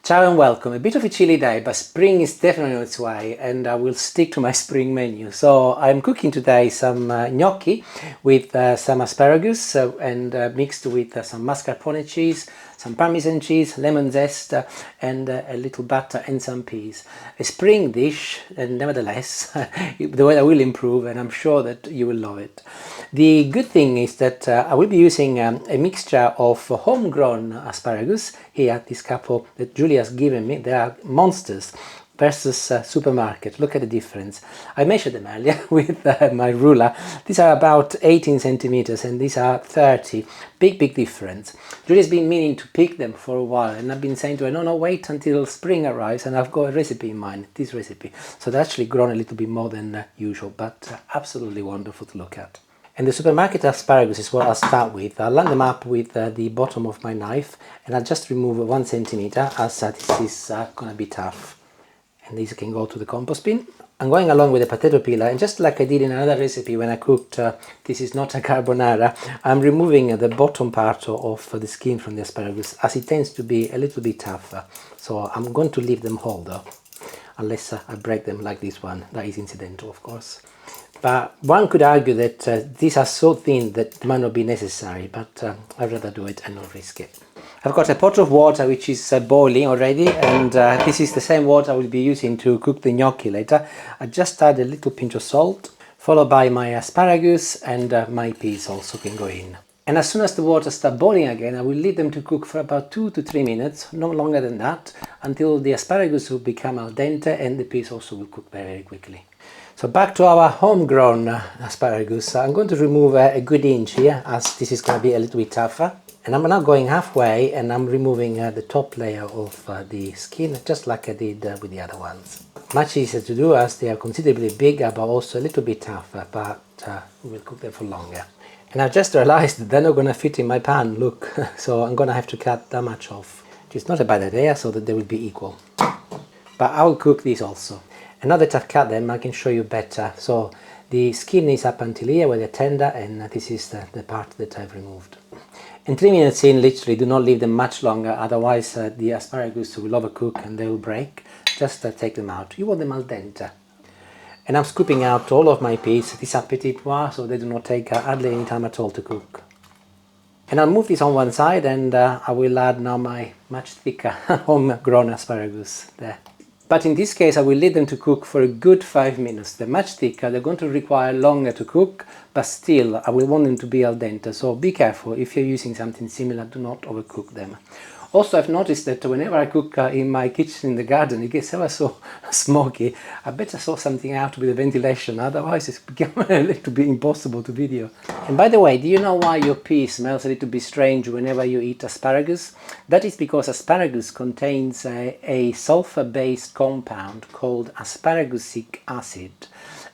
Ciao and welcome. A bit of a chilly day, but spring is definitely on its way and I will stick to my spring menu. So I'm cooking today some gnocchi with some asparagus and mixed with some mascarpone cheese, some Parmesan cheese, lemon zest and a little butter and some peas. A spring dish, and nevertheless the weather will improve and I'm sure that you will love it. The good thing is that I will be using a mixture of homegrown asparagus. Here, this couple that Julie has given me, they are monsters, versus supermarket. Look at the difference. I measured them earlier with my ruler. These are about 18 centimeters and these are 30. Big difference. Julie's been meaning to pick them for a while and I've been saying to her, no, wait until spring arrives and I've got a recipe in mind, this recipe. So they're actually grown a little bit more than usual, but absolutely wonderful to look at. And the supermarket asparagus is what I'll start with. I'll line them up with the bottom of my knife and I'll just remove 1 centimeter as this is going to be tough. And these can go to the compost bin. I'm going along with the potato peeler and just like I did in another recipe when I cooked, this is not a carbonara, I'm removing the bottom part of the skin from the asparagus as it tends to be a little bit tougher. So I'm going to leave them whole though, unless I break them like this one. That is incidental, of course. But one could argue that these are so thin that they might not be necessary, but I'd rather do it and not risk it. I've got a pot of water which is boiling already, and this is the same water I will be using to cook the gnocchi later. I just add a little pinch of salt, followed by my asparagus, and my peas also can go in. And as soon as the water starts boiling again, I will leave them to cook for about 2 to 3 minutes, no longer than that, until the asparagus will become al dente and the peas also will cook very quickly. So back to our homegrown asparagus. I'm going to remove a good inch here as this is going to be a little bit tougher. And I'm now going halfway and I'm removing the top layer of the skin just like I did with the other ones. Much easier to do as they are considerably bigger but also a little bit tougher, but we'll cook them for longer. And I've just realized that they're not going to fit in my pan, look, so I'm going to have to cut that much off. Which is not a bad idea so that they will be equal. But I will cook these also. And now that I've cut them, I can show you better. So the skin is up until here where they're tender, and this is the part that I've removed. And 3 minutes in, literally, do not leave them much longer, otherwise the asparagus will overcook and they will break. Just take them out. You want them al dente. And I'm scooping out all of my peas. These are petit pois, so they do not take hardly any time at all to cook. And I'll move this on one side and I will add now my much thicker homegrown asparagus there. But in this case I will leave them to cook for a good 5 minutes. They're much thicker, they're going to require longer to cook, but still I will want them to be al dente, so be careful if you're using something similar, do not overcook them. Also, I've noticed that whenever I cook in my kitchen in the garden, it gets ever so smoky. I better sort something out with the ventilation, otherwise it's become a little bit impossible to video. And by the way, do you know why your pea smells a little bit strange whenever you eat asparagus? That is because asparagus contains a sulfur-based compound called asparagusic acid.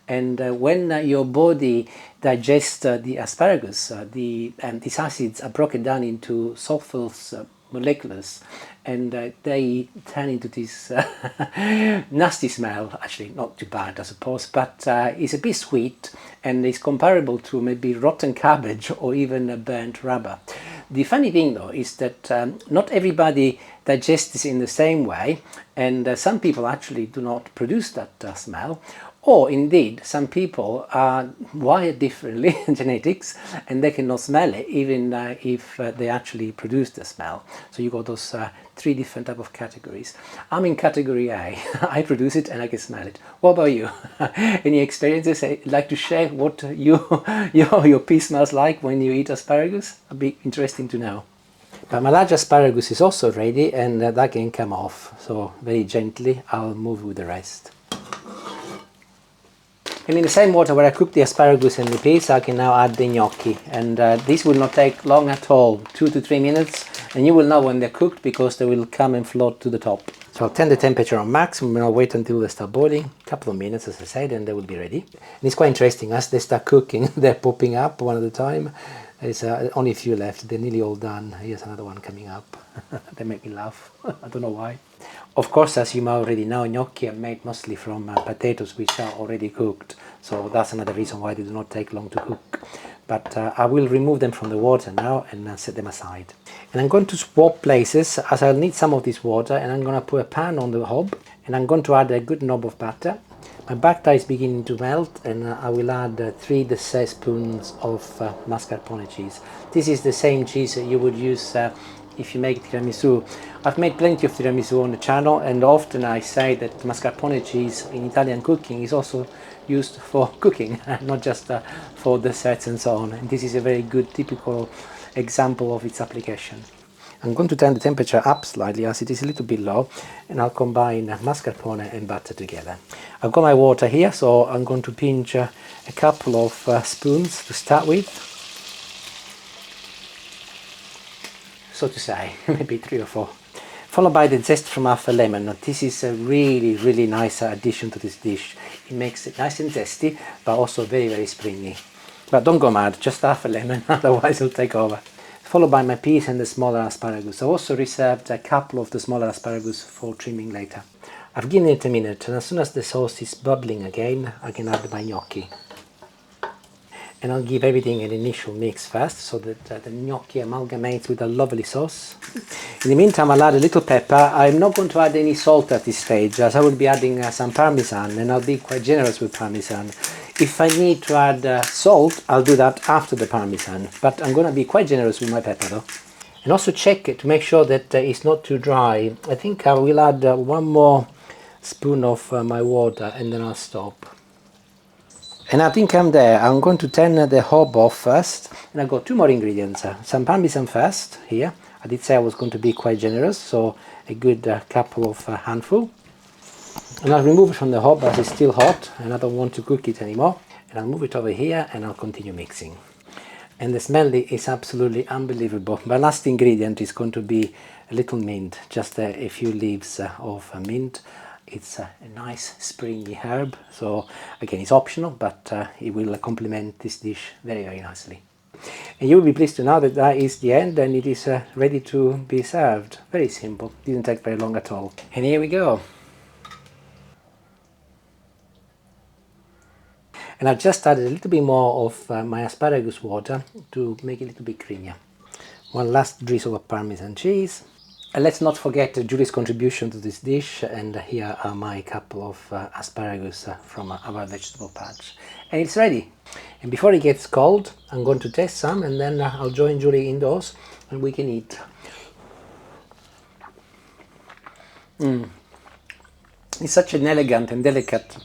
And when your body digests the asparagus, these acids are broken down into sulfurs molecules and they turn into this nasty smell. Actually not too bad I suppose, but it's a bit sweet and it's comparable to maybe rotten cabbage or even burnt rubber. The funny thing though is that not everybody digests this in the same way, and some people actually do not produce that smell. Or indeed, some people are wired differently, genetics, and they cannot smell it, even if they actually produce the smell. So you got those 3 different type of categories. I'm in category A. I produce it and I can smell it. What about you? Any experiences? Like to share what your pea smells like when you eat asparagus? It'd be interesting to know. But my large asparagus is also ready and that can come off. So very gently I'll move with the rest. And in the same water where I cooked the asparagus and the peas, I can now add the gnocchi. And this will not take long at all, 2 to 3 minutes. And you will know when they're cooked because they will come and float to the top. So I'll turn the temperature on max and I'll wait until they start boiling. A couple of minutes, as I said, and they will be ready. And it's quite interesting, as they start cooking, they're popping up one at a time. There's only a few left, they're nearly all done. Here's another one coming up. They make me laugh, I don't know why. Of course, as you might already know, gnocchi are made mostly from potatoes which are already cooked. So that's another reason why they do not take long to cook. but I will remove them from the water now and set them aside. And I'm going to swap places as I'll need some of this water, and I'm going to put a pan on the hob and I'm going to add a good knob of butter. My butter is beginning to melt, and I will add 3 tablespoons of mascarpone cheese. This is the same cheese that you would use if you make tiramisu. I've made plenty of tiramisu on the channel, and often I say that mascarpone cheese in Italian cooking is also used for cooking, not just for desserts and so on. And this is a very good typical example of its application. I'm going to turn the temperature up slightly as it is a little bit low, and I'll combine mascarpone and butter together. I've got my water here, so I'm going to pinch a couple of spoons to start with, so to say, maybe 3 or 4, followed by the zest from half a lemon. This is a really nice addition to this dish. It makes it nice and zesty, but also very springy. But don't go mad, just half a lemon, otherwise it'll take over. Followed by my peas and the smaller asparagus. I also reserved a couple of the smaller asparagus for trimming later. I've given it a minute, and as soon as the sauce is bubbling again, I can add my gnocchi. And I'll give everything an initial mix first, so that the gnocchi amalgamates with a lovely sauce. In the meantime, I'll add a little pepper. I'm not going to add any salt at this stage, as I will be adding some Parmesan, and I'll be quite generous with Parmesan. If I need to add salt, I'll do that after the Parmesan, but I'm going to be quite generous with my pepper though. And also check it to make sure that it's not too dry. I think I will add 1 more spoon of my water, and then I'll stop. And I think I'm there. I'm going to turn the hob off first, and I've got 2 more ingredients. Some Parmesan first here. I did say I was going to be quite generous, so a good couple of handful. And I'll remove it from the hob as it's still hot and I don't want to cook it anymore. And I'll move it over here and I'll continue mixing. And the smell is absolutely unbelievable. My last ingredient is going to be a little mint, just a few leaves of mint. It's a nice springy herb, so again it's optional, but it will complement this dish very nicely. And you will be pleased to know that that is the end, and it is ready to be served. Very simple, didn't take very long at all. And here we go. And I've just added a little bit more of my asparagus water to make it a little bit creamier. 1 last drizzle of Parmesan cheese. And let's not forget Julie's contribution to this dish, and here are my couple of asparagus from our vegetable patch. And it's ready. And before it gets cold, I'm going to taste some, and then I'll join Julie indoors and we can eat. It's such an elegant and delicate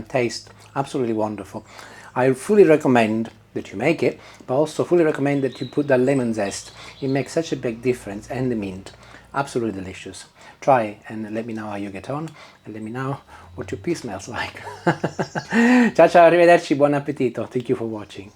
taste. Absolutely wonderful. I fully recommend that you make it, but also fully recommend that you put the lemon zest. It makes such a big difference, and the mint. Absolutely delicious. Try it and let me know how you get on, and let me know what your pea smells like. Ciao, arrivederci, buon appetito. Thank you for watching.